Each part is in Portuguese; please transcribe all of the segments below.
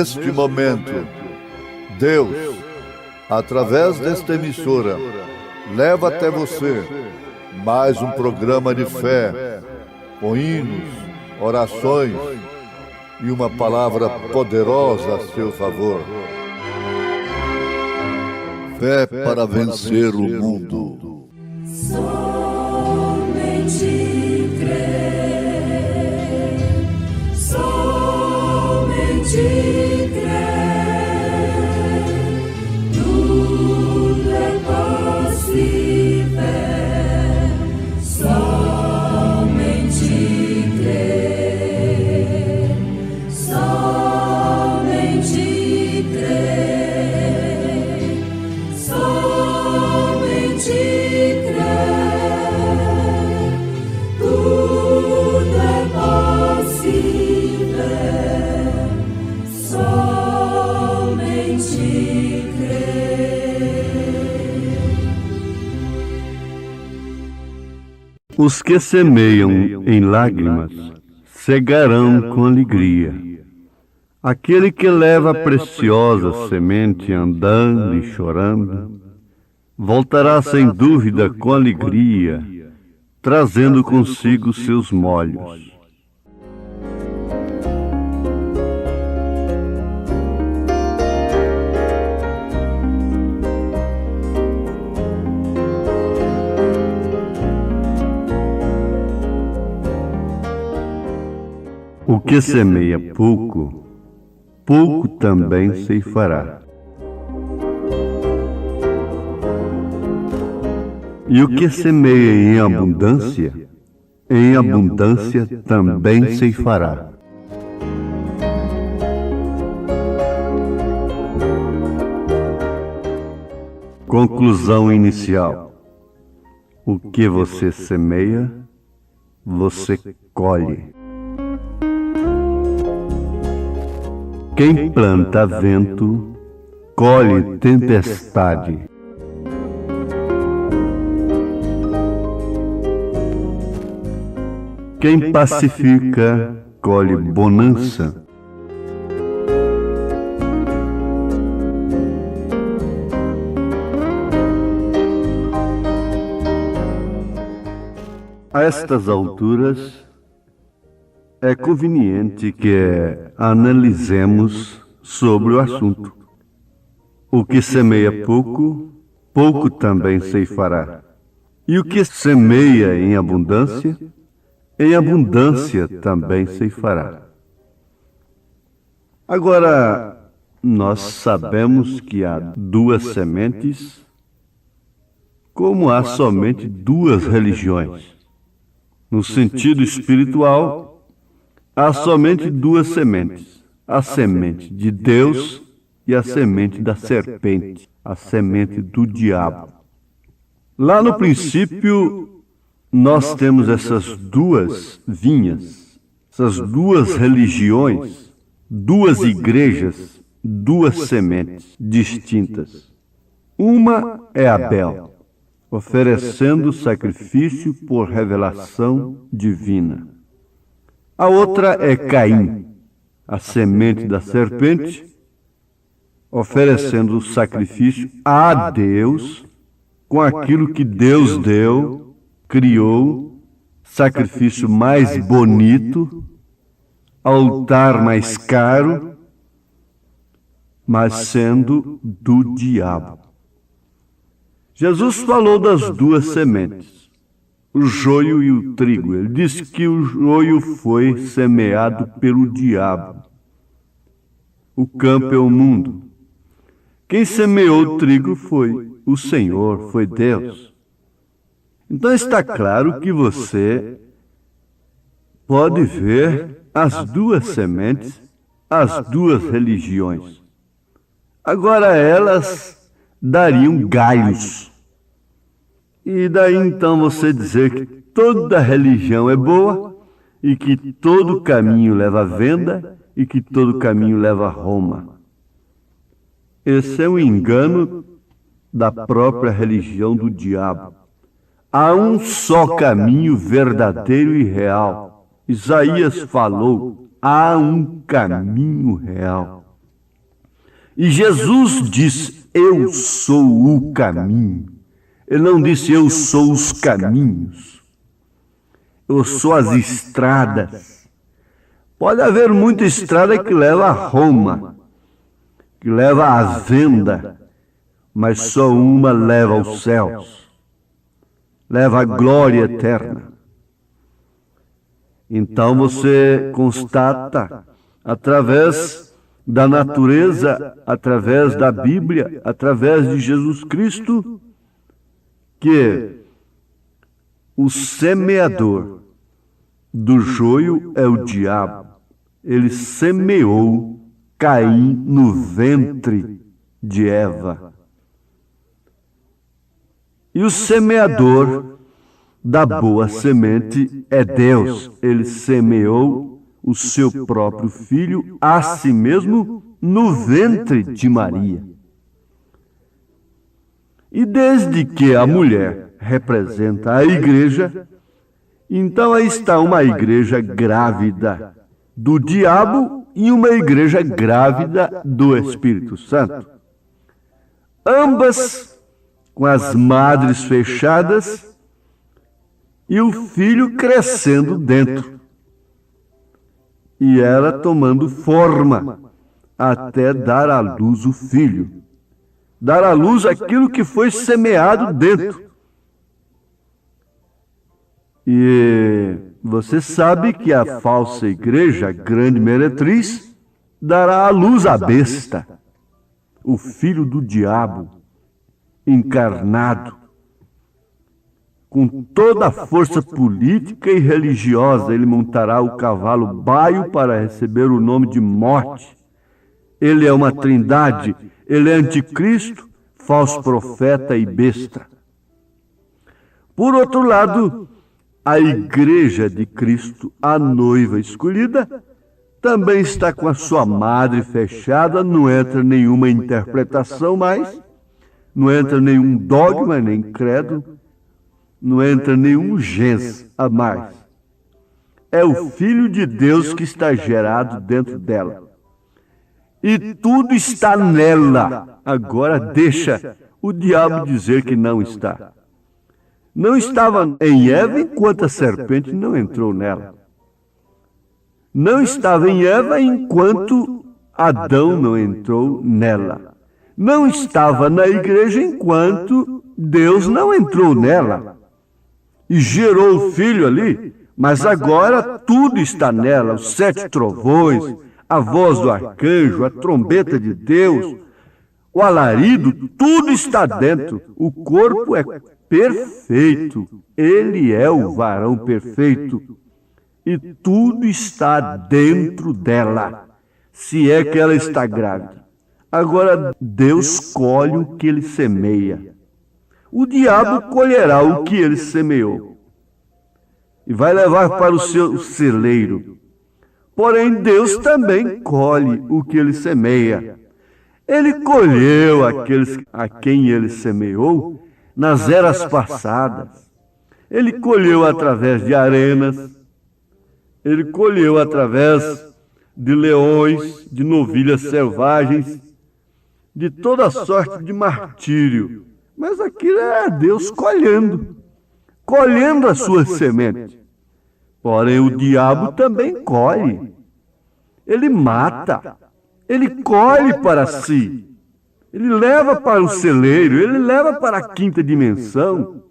neste momento, Deus, através desta emissora, leva até você mais um programa de fé, com hinos, orações e uma palavra poderosa a seu favor. Fé para vencer o mundo. Somente crer, somente crer, tudo é possível, somente crer, somente crer, somente crer, tudo é possível, somente crer. Os que semeiam em lágrimas cegarão com alegria. Aquele que leva a preciosa semente andando e chorando, voltará sem dúvida com alegria, trazendo consigo seus molhos. O que semeia pouco, pouco também ceifará. E o que semeia em abundância também ceifará. Conclusão inicial: o que você semeia, você colhe. Quem planta vento, colhe tempestade. Quem pacifica, colhe bonança. A estas alturas, é conveniente que analisemos sobre o assunto. O que semeia pouco, pouco também ceifará. E o que semeia em abundância também ceifará. Agora, nós sabemos que há duas sementes, como há somente duas religiões. No sentido espiritual, há somente duas sementes: a semente de Deus e a semente da serpente, a semente do diabo. Lá no princípio, nós temos essas duas vinhas, essas duas religiões, duas igrejas, duas sementes distintas. Uma é Abel, oferecendo sacrifício por revelação divina. A outra é Caim, a semente da serpente, oferecendo sacrifício a Deus com aquilo que Deus deu, criou, sacrifício mais bonito, altar mais caro, mas sendo do diabo. Jesus falou das duas sementes, o joio e o trigo. Ele disse que o joio foi semeado pelo diabo. O campo é o mundo. Quem semeou o trigo foi o Senhor, foi Deus. Então está claro que você pode ver as duas sementes, as duas religiões. Agora elas dariam galhos. E daí então você dizer que toda religião é boa e que todo caminho leva à venda e que todo caminho leva a Roma. Esse é um engano da própria religião do diabo. Há um só caminho verdadeiro e real. Isaías falou, há um caminho real. E Jesus disse: eu sou o caminho. Ele não disse: eu sou os caminhos. Eu sou as estradas. Pode haver muita estrada que leva a Roma, que leva à venda, mas só uma leva aos céus, leva à glória eterna. Então você constata, através da natureza, através da Bíblia, através de Jesus Cristo, que o semeador do joio é o diabo. Ele semeou Caim no ventre de Eva. E o semeador da boa semente é Deus. Ele semeou o seu próprio filho a si mesmo no ventre de Maria. E desde que a mulher representa a igreja, então aí está uma igreja grávida do diabo e uma igreja grávida do Espírito Santo. Ambas com as madres fechadas e o filho crescendo dentro. E ela tomando forma até dar à luz o filho. Dar à luz aquilo que foi semeado dentro. E você sabe que a falsa igreja, a grande meretriz, dará à luz a besta, o filho do diabo, encarnado. Com toda a força política e religiosa, ele montará o cavalo baio para receber o nome de morte. Ele é uma trindade, ele é anticristo, falso profeta e besta. Por outro lado, a igreja de Cristo, a noiva escolhida, também está com a sua madre fechada, não entra nenhuma interpretação mais, não entra nenhum dogma, nem credo, não entra nenhum gens a mais. É o Filho de Deus que está gerado dentro dela. E tudo está nela. Agora deixa o diabo dizer que não está. Não estava em Eva enquanto a serpente não entrou nela. Não estava em Eva enquanto Adão não entrou nela. Não estava na igreja enquanto Deus não entrou nela. E gerou o filho ali, mas agora tudo está nela, os 7 trovões, a voz do arcanjo, a trombeta de Deus, o alarido, tudo está dentro. O corpo é perfeito, ele é o varão perfeito. E tudo está dentro dela, se é que ela está grávida. Agora, Deus colhe o que ele semeia. O diabo colherá o que ele semeou e vai levar para o seu celeiro. Porém, Deus também colhe o que ele semeia. Ele colheu aqueles a quem ele semeou nas eras passadas. Ele colheu através de arenas, ele colheu através de leões, de novilhas selvagens, de toda sorte de martírio. Mas aquilo era Deus colhendo a sua semente. Porém, o diabo também colhe. Ele mata, ele colhe para si. Ele leva para o celeiro, ele leva para a 5ª dimensão,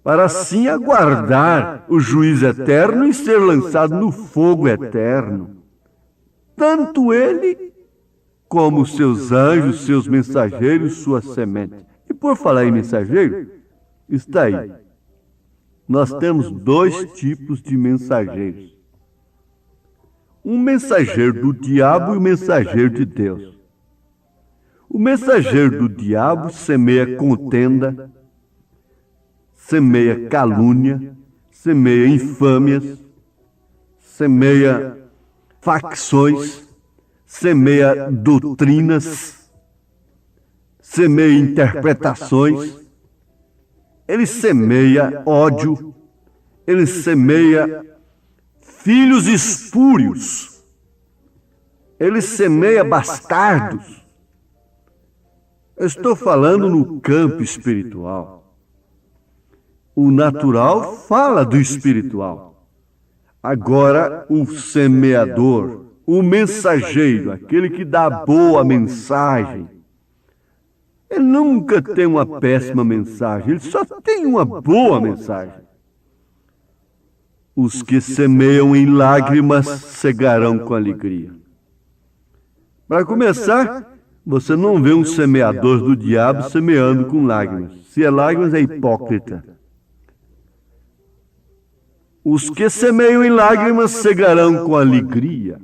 para assim aguardar o juízo eterno e ser lançado no fogo eterno. Tanto ele como os seus anjos, seus mensageiros, sua semente. E por falar em mensageiro, está aí. Nós temos 2 tipos de mensageiros. Um mensageiro do diabo e um mensageiro de Deus. O mensageiro do diabo semeia contenda, semeia calúnia, semeia infâmias, semeia facções, semeia doutrinas, semeia interpretações, ele semeia ódio, ele semeia filhos espúrios. ele semeia bastardos. Eu estou falando no campo espiritual. O natural fala do espiritual. Agora, o semeador, o mensageiro, aquele que dá a boa mensagem, ele nunca tem uma péssima mensagem, ele só tem uma boa mensagem. Os que semeiam em lágrimas cegarão com alegria. Para começar, você não vê um semeador do diabo semeando com lágrimas. Se é lágrimas, é hipócrita. Os que semeiam em lágrimas cegarão com alegria.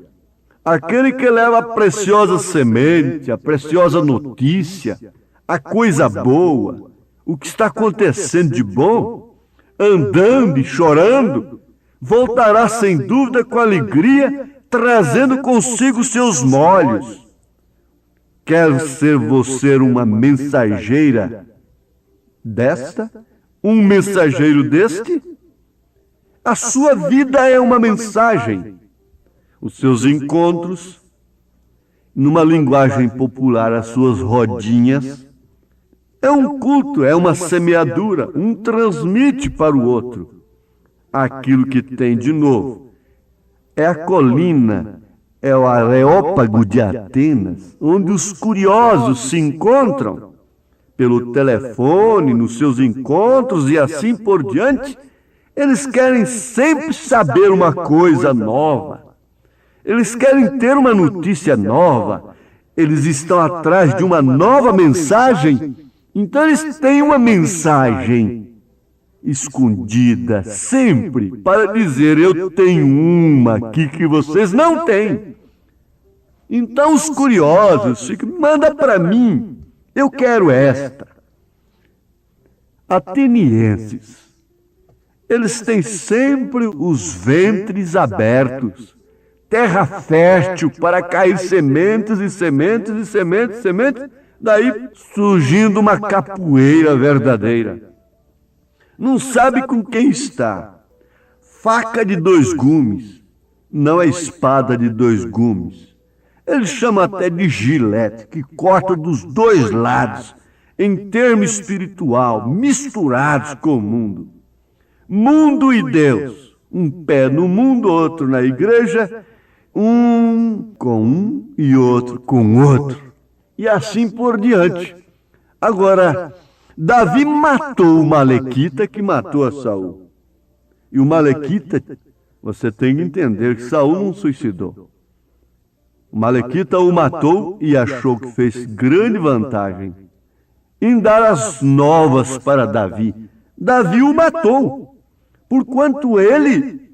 Aquele que leva a preciosa semente, a preciosa notícia, a coisa boa, o que está acontecendo de bom, andando e chorando, voltará sem dúvida com alegria, trazendo consigo seus molhos. Quer ser você uma mensageira desta? Um mensageiro deste? A sua vida é uma mensagem. Os seus encontros, numa linguagem popular, as suas rodinhas, é um culto, é uma semeadura, um transmite para o outro aquilo que tem de novo. É a colina, é o Areópago de Atenas, onde os curiosos se encontram pelo telefone, nos seus encontros e assim por diante. Eles querem sempre saber uma coisa nova. Eles querem ter uma notícia nova. Eles estão atrás de uma nova mensagem. Então eles têm uma mensagem escondida sempre para dizer: eu tenho uma aqui que vocês não têm. Então os curiosos ficam: manda para mim, eu quero esta. Atenienses, eles têm sempre os ventres abertos, terra fértil para cair sementes e sementes e sementes e sementes, daí surgindo uma capoeira verdadeira. Não sabe com quem está. Faca de 2 gumes, não é espada de 2 gumes. Eles chamam até de gilete, que corta dos 2 lados, em termo espiritual, misturados com o mundo. Mundo e Deus, um pé no mundo, outro na igreja, um com um e outro com outro, e assim por diante. Agora, Davi matou o Malequita que matou a Saul. E o Malequita, você tem que entender que Saul não suicidou. O Malequita o matou e achou que fez grande vantagem em dar as novas para Davi. Davi o matou, porquanto ele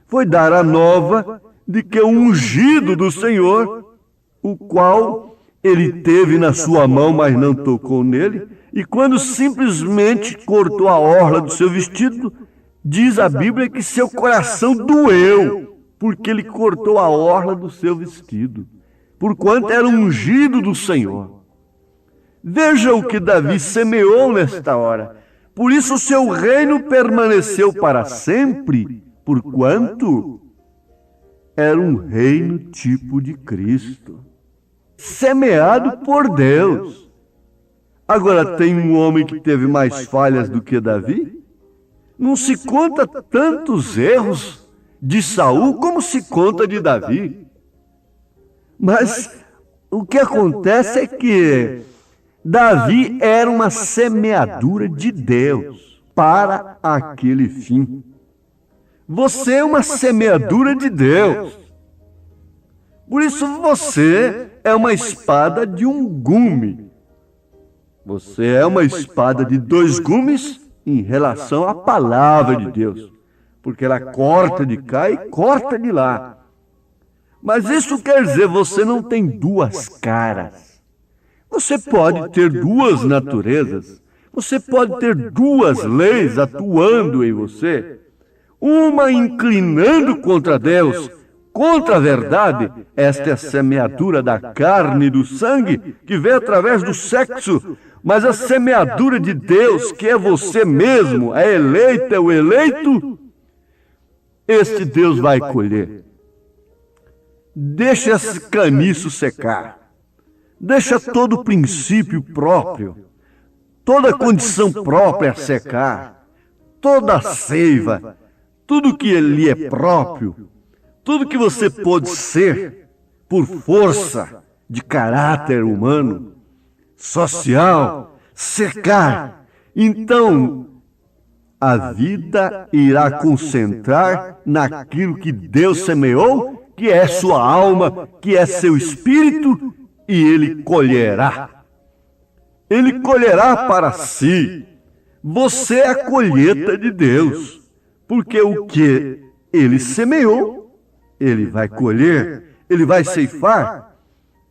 foi dar a nova de que o ungido do Senhor, o qual ele teve na sua mão, mas não tocou nele, e quando simplesmente cortou a orla do seu vestido, diz a Bíblia que seu coração doeu, porque ele cortou a orla do seu vestido, porquanto era ungido do Senhor. Veja o que Davi semeou nesta hora. Por isso o seu reino permaneceu para sempre, porquanto era um reino tipo de Cristo, semeado por Deus. Agora, tem um homem que teve mais falhas do que Davi? Não se conta tantos erros de Saul como se conta de Davi. Mas o que acontece é que Davi era uma semeadura de Deus para aquele fim. Você é uma semeadura de Deus. Por isso você é uma espada de 1 gume. Você é uma espada de 2 gumes em relação à palavra de Deus, porque ela corta de cá e corta de lá. Mas isso quer dizer, você não tem 2 caras. Você pode ter 2 naturezas. Você pode ter 2 leis atuando em você. Uma inclinando contra Deus, contra a verdade. Esta é a semeadura da carne e do sangue, que vem através do sexo. Mas a semeadura de Deus, que é você mesmo, a eleita, é o eleito, este Deus vai colher. deixa esse caniço secar, deixa todo o princípio próprio, toda a condição própria secar, toda a seiva, tudo que lhe é próprio, tudo que você pode ser por força de caráter humano, social, secar. Então, a vida irá concentrar naquilo que Deus semeou, que é sua alma, que é seu espírito, e ele colherá. Ele colherá para si. Você é a colheita de Deus, porque o que ele semeou, ele vai colher, ele vai ceifar,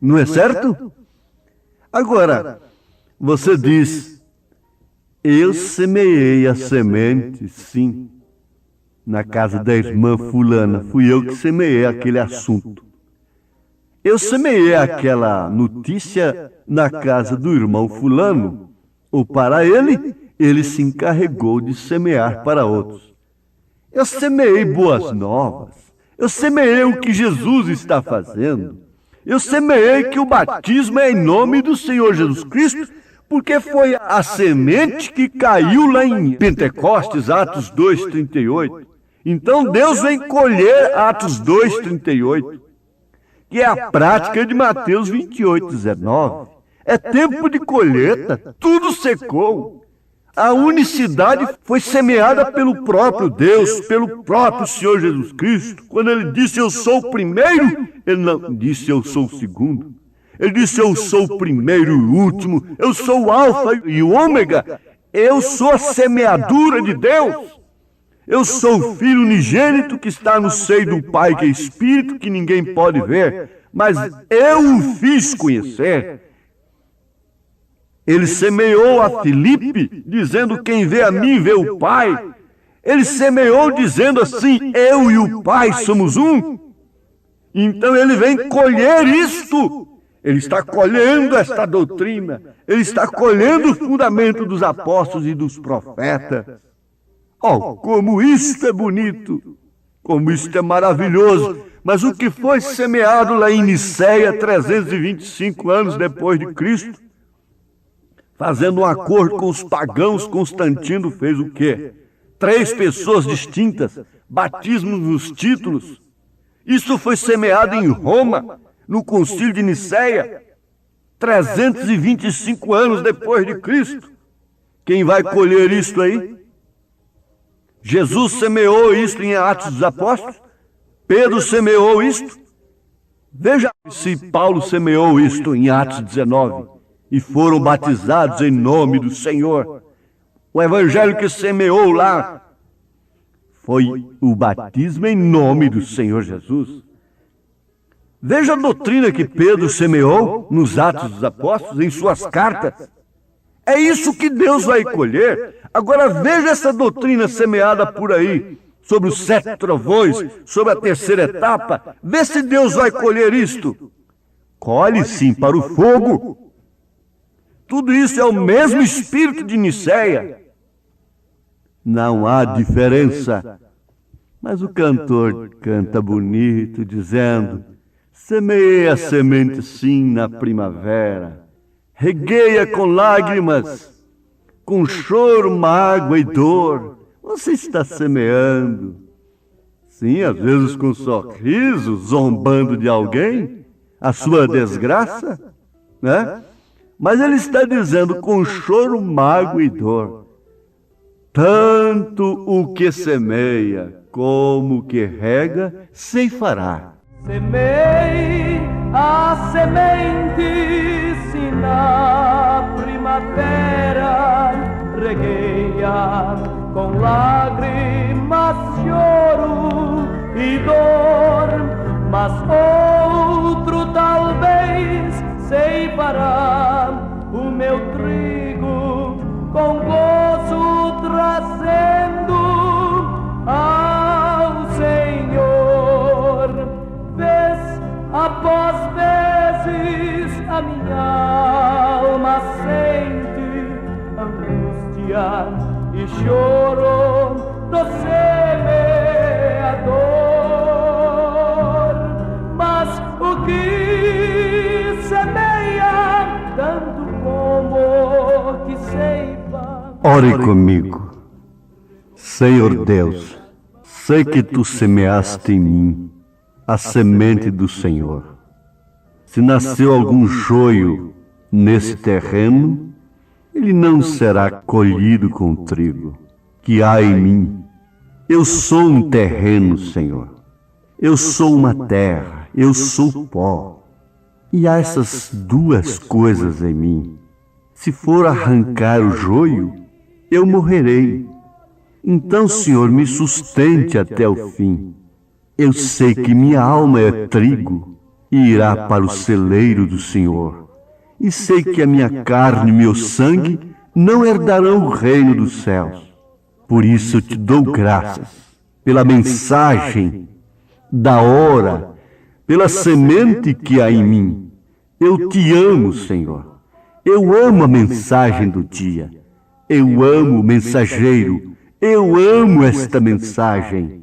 não é certo? Agora, você diz, eu semeei a semente, sim, na casa da irmã fulana, fui eu que semeei aquele assunto. Eu semeei aquela notícia na casa do irmão fulano, ou para ele se encarregou de semear para outros. Eu semeei boas novas, eu semeei o que Jesus está fazendo, eu semeei que o batismo é em nome do Senhor Jesus Cristo, porque foi a semente que caiu lá em Pentecostes, Atos 2:38. Então Deus vem colher Atos 2:38, que é a prática de Mateus 28:19. É tempo de colheita, tudo secou. A unicidade foi semeada pelo próprio Deus, pelo próprio Senhor Jesus Cristo. Quando ele disse, eu sou o primeiro, ele não disse, eu sou o segundo. Ele disse, eu sou o primeiro e o último, eu sou o alfa e o ômega, eu sou a semeadura de Deus. Eu sou o Filho unigênito que está no seio do Pai, que é Espírito, que ninguém pode ver, mas eu o fiz conhecer. Ele semeou a Filipe, dizendo, quem vê a mim vê o Pai. Ele semeou dizendo assim, eu e o Pai somos um. Então ele vem colher isto. Ele está colhendo esta doutrina. Ele está colhendo o fundamento dos apóstolos e dos profetas. Oh, como isto é bonito, como isto é maravilhoso. Mas o que foi semeado lá em Niceia, 325 anos depois de Cristo, fazendo um acordo com os pagãos, Constantino fez o quê? 3 pessoas distintas, batismos nos títulos. Isso foi semeado em Roma, no concílio de Niceia, 325 anos depois de Cristo. Quem vai colher isto aí? Jesus semeou isto em Atos dos Apóstolos? Pedro semeou isto? Veja se Paulo semeou isto em Atos 19 e foram batizados em nome do Senhor. O evangelho que semeou lá foi o batismo em nome do Senhor Jesus. Veja a doutrina que Pedro semeou nos Atos dos Apóstolos, em suas cartas. É isso que Deus vai colher. Agora veja essa doutrina semeada por aí, sobre os 7 trovões, sobre a terceira etapa. Vê se Deus vai colher isto. Colhe sim para o fogo. Tudo isso é o mesmo espírito de Niceia. Não há diferença. Mas o cantor canta bonito, dizendo, semeei a semente sim na primavera, reguei-a com lágrimas, com choro, mágoa e dor. Você está semeando. Sim, às vezes com sorriso, zombando de alguém, a sua desgraça, né? Mas ele está dizendo com choro, mágoa e dor. Tanto o que semeia como o que rega, ceifará. Semei a semente, se na primavera, reguei-a com lágrimas, choro e dor, mas outro talvez ceifará o meu trigo com gozo, trazendo ao Senhor. Vez após vezes a minha alma sente angústia e choro do semeador, mas Ore comigo. Senhor Deus, sei que tu semeaste em mim a semente do Senhor. Se nasceu algum joio nesse terreno, ele não será colhido com o trigo que há em mim. Eu sou um terreno, Senhor. Eu sou uma terra, eu sou pó. E há essas duas coisas em mim. Se for arrancar o joio, eu morrerei. Então, Senhor, me sustente até o fim. Eu sei que minha alma é trigo e irá para o celeiro do Senhor. E sei que a minha carne e meu sangue não herdarão o reino dos céus. Por isso eu te dou graças pela mensagem da hora, pela semente que há em mim. Eu te amo, Senhor. Eu amo a mensagem do dia. Eu amo o mensageiro. Eu amo esta mensagem.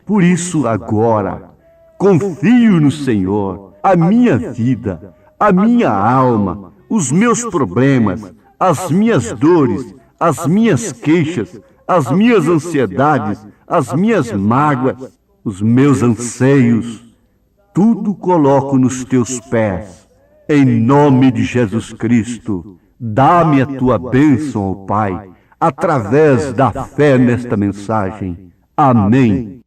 Por isso, agora, confio no Senhor, a minha vida, a minha alma, os meus problemas, as minhas dores, as minhas queixas, as minhas ansiedades, as minhas mágoas, os meus anseios, tudo coloco nos teus pés. Em nome de Jesus Cristo, dá-me a tua bênção, ó Pai, através da fé nesta mensagem. Amém.